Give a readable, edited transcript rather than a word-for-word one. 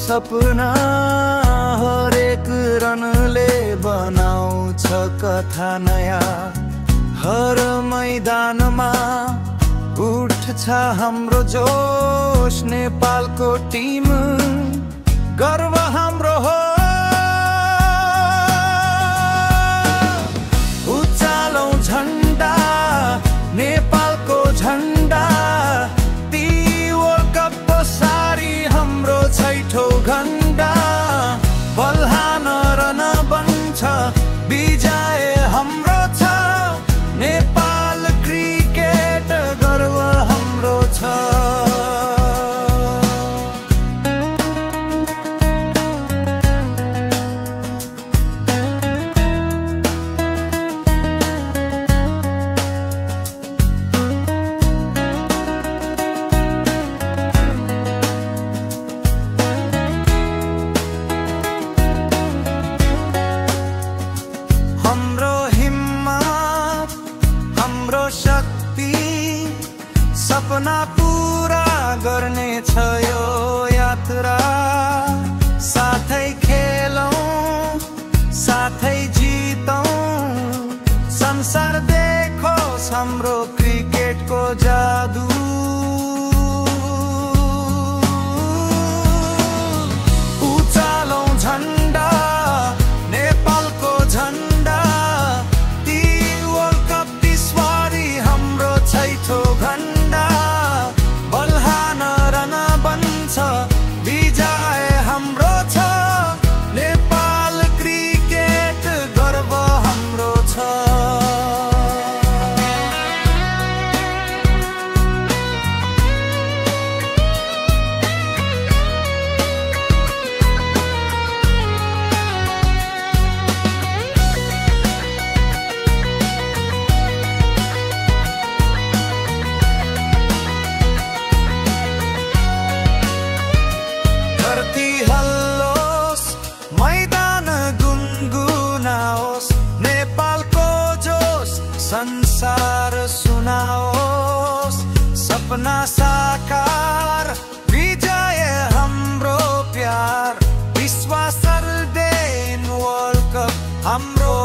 सपना हरेक रनले बनाउँछ कथा नयाँ। हर मैदानमा उठ्छ हाम्रो जोश, नेपालको टिम गर्व हाम्रो हो। उचालौं झण्डा नेपालको झण्डा, ती वर्ल्ड कपको सारी हाम्रो छैठौं घण्टा। बल्हान रन बन्छ विजय हाम्रो छ, नेपाल क्रिकेट गर्व हाम्रो छ। हाम्रो हिम्मत हाम्रो शक्ति सपना पूरा गर्ने छ यो यात्रा। साथै खेलौं साथै जितौं, संसार देखोस् हाम्रो क्रिकेटको जादु। उचालौं झण्डा नेपालको झण्डा, ती वर्ल्ड कप दिसवारी हाम्रो छैठौं घण्टा। बल्हान रन बन्छ विजय हाम्रो छ, नेपाल क्रिकेट गर्व हाम्रो छ। धरती हल्लोस् मैदान गुनगुनाओस्, नेपालको जोश संसार सुनाओस्। सपना साकार विजय हाम्रो प्यार, विश्वास देन वर्ल्ड कप हाम्रो